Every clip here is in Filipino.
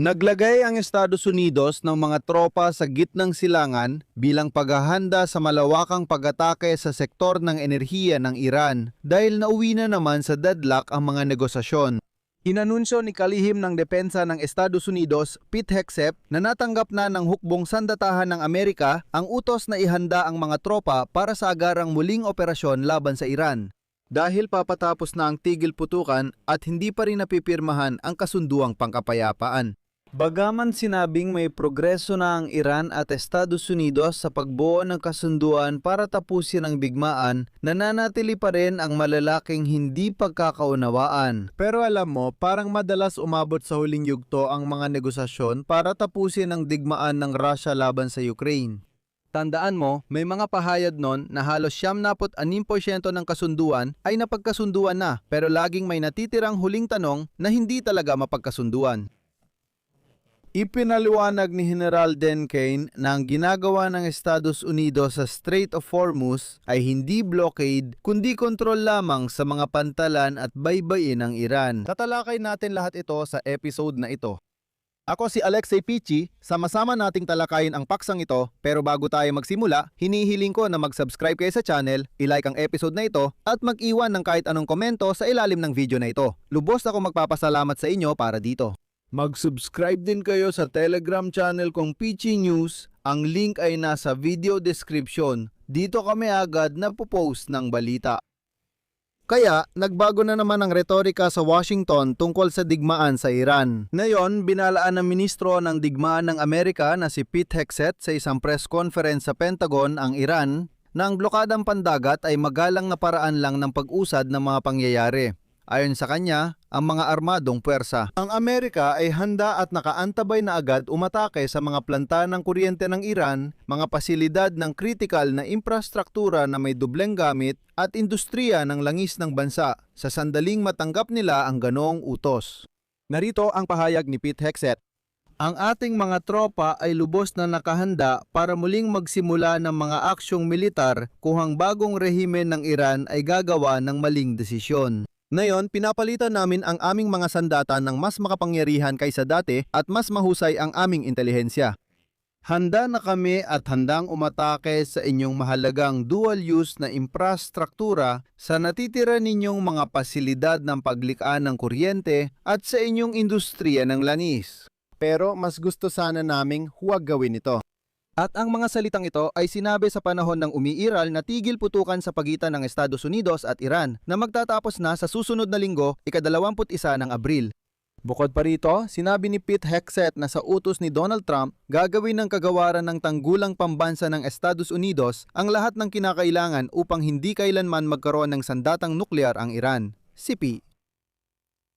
Naglagay ang Estados Unidos ng mga tropa sa gitnang silangan bilang paghahanda sa malawakang pag-atake sa sektor ng enerhiya ng Iran dahil nauwi na naman sa deadlock ang mga negosasyon. Inanunsyo ni Kalihim ng Depensa ng Estados Unidos, Pete Hegseth, na natanggap na ng hukbong sandatahan ng Amerika ang utos na ihanda ang mga tropa para sa agarang muling operasyon laban sa Iran. Dahil papatapos na ang tigil putukan at hindi pa rin napipirmahan ang kasunduang pangkapayapaan. Bagaman sinabing may progreso na ang Iran at Estados Unidos sa pagbuo ng kasunduan para tapusin ang bigmaan, nananatili pa rin ang malalaking hindi pagkakaunawaan. Pero alam mo, parang madalas umabot sa huling yugto ang mga negosasyon para tapusin ang digmaan ng Russia laban sa Ukraine. Tandaan mo, may mga pahayag nun na halos 76% ng kasunduan ay napagkasunduan na, pero laging may natitirang huling tanong na hindi talaga mapagkasunduan. Ipinaliwanag ni General Dan Kane na ang ginagawa ng Estados Unidos sa Strait of Hormuz ay hindi blockade kundi kontrol lamang sa mga pantalan at baybayin ng Iran. Tatalakay natin lahat ito sa episode na ito. Ako si Alexei Pichi, sama-sama nating talakayin ang paksang ito, pero bago tayo magsimula, hinihiling ko na mag-subscribe kayo sa channel, i-like ang episode na ito, at mag-iwan ng kahit anong komento sa ilalim ng video na ito. Lubos ako magpapasalamat sa inyo para dito. Mag-subscribe din kayo sa Telegram channel kong Pichi News. Ang link ay nasa video description. Dito kami agad napopost ng balita. Kaya, nagbago na naman ang retorika sa Washington tungkol sa digmaan sa Iran. Ngayon, binalaan ng ministro ng digmaan ng Amerika na si Pete Hegseth sa isang press conference sa Pentagon ang Iran na ang blokadang pandagat ay magalang na paraan lang ng pag-usad ng mga pangyayari. Ayon sa kanya, ang mga armadong puwersa. Ang Amerika ay handa at nakaantabay na agad umatake sa mga planta ng kuryente ng Iran, mga pasilidad ng kritikal na infrastruktura na may dubleng gamit at industriya ng langis ng bansa sa sandaling matanggap nila ang ganoong utos. Narito ang pahayag ni Pete Hegseth. Ang ating mga tropa ay lubos na nakahanda para muling magsimula ng mga aksyong militar kung ang bagong rehimen ng Iran ay gagawa ng maling desisyon. Ngayon, pinapalitan namin ang aming mga sandata ng mas makapangyarihan kaysa dati at mas mahusay ang aming intelihensya. Handa na kami at handang umatake sa inyong mahalagang dual-use na infrastruktura sa natitira ninyong mga pasilidad ng paglikaan ng kuryente at sa inyong industriya ng langis. Pero mas gusto sana naming huwag gawin ito. At ang mga salitang ito ay sinabi sa panahon ng umiiral na tigil putukan sa pagitan ng Estados Unidos at Iran na magtatapos na sa susunod na linggo, ika-21 ng Abril. Bukod pa rito, sinabi ni Pete Hegseth na sa utos ni Donald Trump, gagawin ng kagawaran ng tanggulang pambansa ng Estados Unidos ang lahat ng kinakailangan upang hindi kailanman magkaroon ng sandatang nuklear ang Iran. Si P.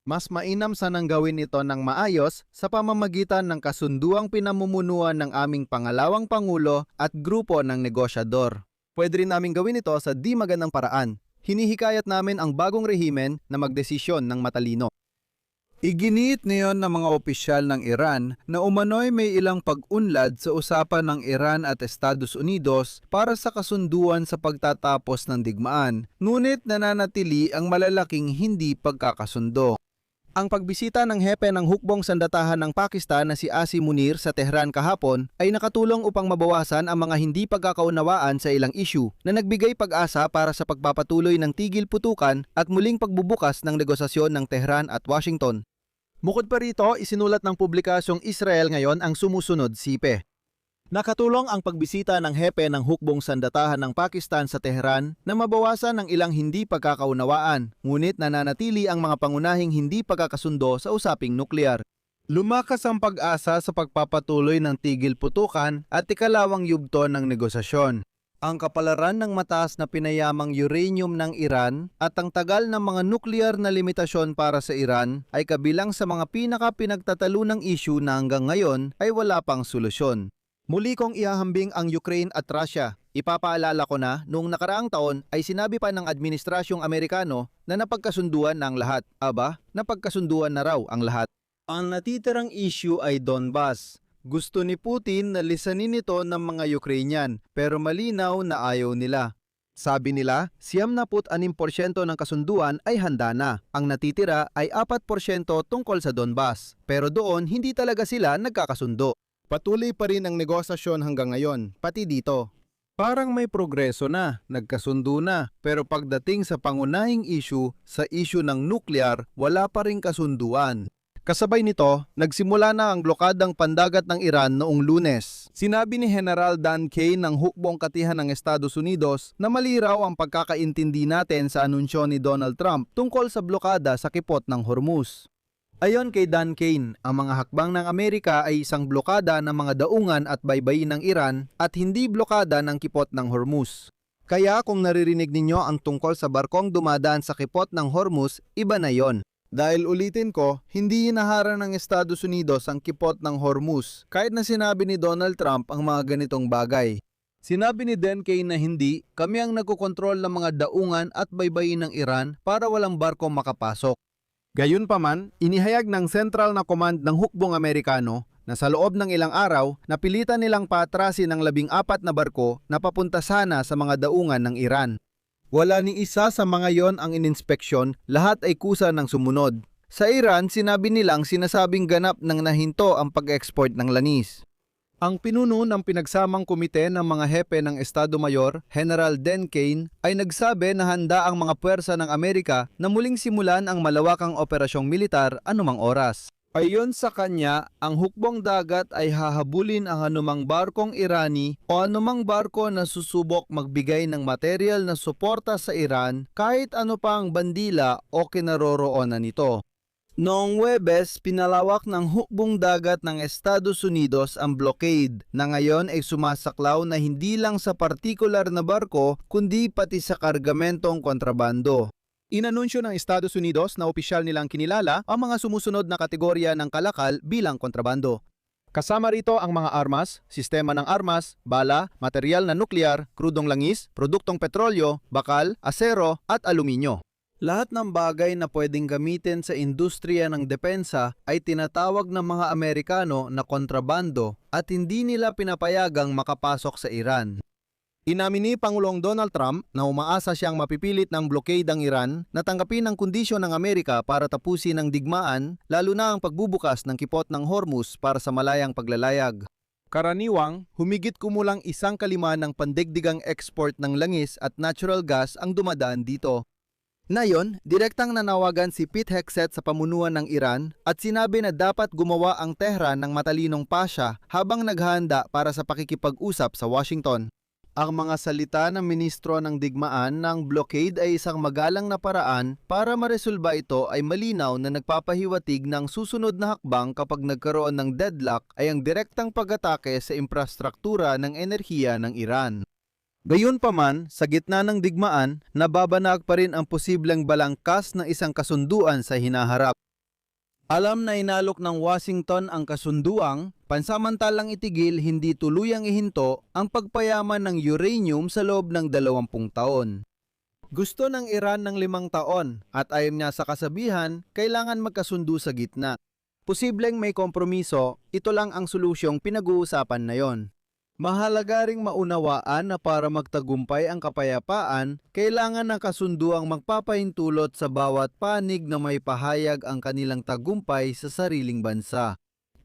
Mas mainam sanang gawin ito ng maayos sa pamamagitan ng kasunduang pinamumunuan ng aming pangalawang pangulo at grupo ng negosyador. Pwede rin namin gawin ito sa di magandang paraan. Hinihikayat namin ang bagong rehimen na magdesisyon ng matalino. Iginiit niyon ng mga opisyal ng Iran na umano'y may ilang pag-unlad sa usapan ng Iran at Estados Unidos para sa kasunduan sa pagtatapos ng digmaan, ngunit nananatili ang malalaking hindi pagkakasundo. Ang pagbisita ng hepe ng hukbong sandatahan ng Pakistan na si Asim Munir sa Tehran kahapon ay nakatulong upang mabawasan ang mga hindi pagkakaunawaan sa ilang issue na nagbigay pag-asa para sa pagpapatuloy ng tigil putukan at muling pagbubukas ng negosasyon ng Tehran at Washington. Bukod pa rito, isinulat ng publikasyong Israel Ngayon ang sumusunod sipe. Nakatulong ang pagbisita ng hepe ng hukbong sandatahan ng Pakistan sa Tehran na mabawasan ang ilang hindi pagkakaunawaan, ngunit nananatili ang mga pangunahing hindi pagkakasundo sa usaping nuklear. Lumakas ang pag-asa sa pagpapatuloy ng tigil putukan at ikalawang yugto ng negosasyon. Ang kapalaran ng mataas na pinayamang uranium ng Iran at ang tagal ng mga nuklear na limitasyon para sa Iran ay kabilang sa mga pinaka-pinagtatalunang issue na hanggang ngayon ay wala pang solusyon. Muli kong ihahambing ang Ukraine at Russia. Ipapaalala ko na noong nakaraang taon ay sinabi pa ng administrasyong Amerikano na napagkasunduan na ang lahat. Aba, napagkasunduan na raw ang lahat. Ang natitirang issue ay Donbas. Gusto ni Putin na lisanin ito ng mga Ukrainian pero malinaw na ayaw nila. Sabi nila, 96% ng kasunduan ay handa na. Ang natitira ay 4% tungkol sa Donbas. Pero doon, hindi talaga sila nagkakasundo. Patuloy pa rin ang negosasyon hanggang ngayon, pati dito. Parang may progreso na, nagkasundo na, pero pagdating sa pangunahing issue, sa issue ng nuclear, wala pa ring kasunduan. Kasabay nito, nagsimula na ang blokadang pandagat ng Iran noong Lunes. Sinabi ni General Dan Kane ng hukbong katihan ng Estados Unidos na mali raw ang pagkakaintindi natin sa anunsyo ni Donald Trump tungkol sa blokada sa kipot ng Hormuz. Ayon kay Dan Kane, ang mga hakbang ng Amerika ay isang blokada ng mga daungan at baybayin ng Iran at hindi blokada ng kipot ng Hormuz. Kaya kung naririnig ninyo ang tungkol sa barkong dumadaan sa kipot ng Hormuz, iba na yon. Dahil ulitin ko, hindi hinaharang ng Estados Unidos ang kipot ng Hormuz kahit na sinabi ni Donald Trump ang mga ganitong bagay. Sinabi ni Dan Kane na hindi, kami ang nagkokontrol ng mga daungan at baybayin ng Iran para walang barko makapasok. Gayunpaman, inihayag ng Central na Command ng Hukbong Amerikano na sa loob ng ilang araw, napilitan nilang paatrasin ang 14 na barko na papunta sana sa mga daungan ng Iran. Wala ni isa sa mga yon ang ininspeksyon, lahat ay kusa ng sumunod. Sa Iran, sinabi nilang sinasabing ganap ng nahinto ang pag-export ng langis. Ang pinuno ng pinagsamang komite ng mga hepe ng Estado Mayor, General Dan Kane, ay nagsabi na handa ang mga puwersa ng Amerika na muling simulan ang malawakang operasyong militar anumang oras. Ayon sa kanya, ang hukbong dagat ay hahabulin ang anumang barkong Irani o anumang barko na susubok magbigay ng material na suporta sa Iran kahit ano pa ang bandila o kinaroroonan nito. Noong Huwebes, pinalawak ng hukbong dagat ng Estados Unidos ang blockade na ngayon ay sumasaklaw na hindi lang sa partikular na barko kundi pati sa kargamentong kontrabando. Inanunsyo ng Estados Unidos na opisyal nilang kinilala ang mga sumusunod na kategorya ng kalakal bilang kontrabando. Kasama rito ang mga armas, sistema ng armas, bala, material na nuklear, krudong langis, produktong petrolyo, bakal, asero at aluminyo. Lahat ng bagay na pwedeng gamitin sa industriya ng depensa ay tinatawag ng mga Amerikano na kontrabando at hindi nila pinapayagang makapasok sa Iran. Inamin ni Pangulong Donald Trump na umaasa siyang mapipilit ng blockade ang Iran na tanggapin ang kondisyon ng Amerika para tapusin ang digmaan, lalo na ang pagbubukas ng kipot ng Hormuz para sa malayang paglalayag. Karaniwang, humigit kumulang 1/5 ng pandigdigang export ng langis at natural gas ang dumadaan dito. Ngayon, direktang nanawagan si Pete Hegseth sa pamunuan ng Iran at sinabi na dapat gumawa ang Tehran ng matalinong pasya habang naghahanda para sa pakikipag-usap sa Washington. Ang mga salita ng ministro ng digmaan ng blockade ay isang magalang na paraan para maresolba ito ay malinaw na nagpapahiwatig ng susunod na hakbang kapag nagkaroon ng deadlock ay ang direktang pag-atake sa infrastruktura ng enerhiya ng Iran. Gayunpaman, sa gitna ng digmaan, nababanag pa rin ang posibleng balangkas ng isang kasunduan sa hinaharap. Alam na inalok ng Washington ang kasunduang, pansamantalang itigil hindi tuluyang ihinto ang pagpayaman ng uranium sa loob ng 20 taon. Gusto ng Iran ng 5 taon at ayon niya sa kasabihan, kailangan magkasundo sa gitna. Posibleng may kompromiso, ito lang ang solusyong pinag-uusapan na yon. Mahalaga ring maunawaan na para magtagumpay ang kapayapaan, kailangan ng kasunduang magpapahintulot sa bawat panig na may pahayag ang kanilang tagumpay sa sariling bansa.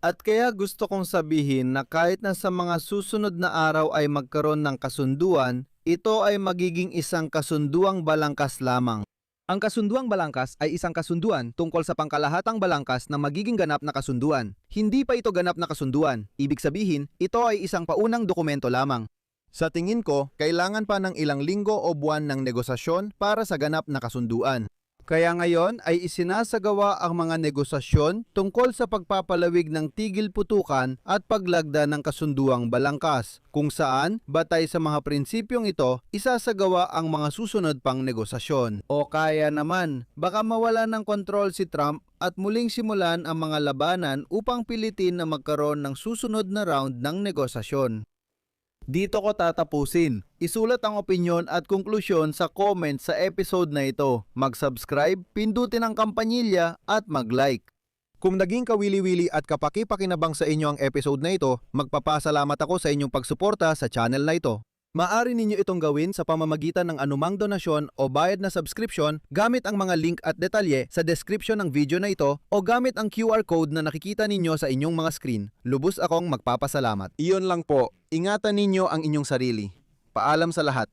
At kaya gusto kong sabihin na kahit na sa mga susunod na araw ay magkaroon ng kasunduan, ito ay magiging isang kasunduang balangkas lamang. Ang kasunduang balangkas ay isang kasunduan tungkol sa pangkalahatang balangkas na magiging ganap na kasunduan. Hindi pa ito ganap na kasunduan. Ibig sabihin, ito ay isang paunang dokumento lamang. Sa tingin ko, kailangan pa ng ilang linggo o buwan ng negosasyon para sa ganap na kasunduan. Kaya ngayon ay isinasagawa ang mga negosasyon tungkol sa pagpapalawig ng tigil putukan at paglagda ng kasunduang balangkas, kung saan, batay sa mga prinsipyong ito, isasagawa ang mga susunod pang negosasyon. O kaya naman, baka mawala ng kontrol si Trump at muling simulan ang mga labanan upang pilitin na magkaroon ng susunod na round ng negosasyon. Dito ko tatapusin. Isulat ang opinyon at konklusyon sa comment sa episode na ito. Mag-subscribe, pindutin ang kampanilya at mag-like. Kung naging kawili-wili at kapaki-pakinabang sa inyo ang episode na ito, magpapasalamat ako sa inyong pagsuporta sa channel na ito. Maaari ninyo itong gawin sa pamamagitan ng anumang donasyon o bayad na subscription gamit ang mga link at detalye sa description ng video na ito o gamit ang QR code na nakikita ninyo sa inyong mga screen. Lubos akong magpapasalamat. Iyon lang po. Ingatan ninyo ang inyong sarili. Paalam sa lahat.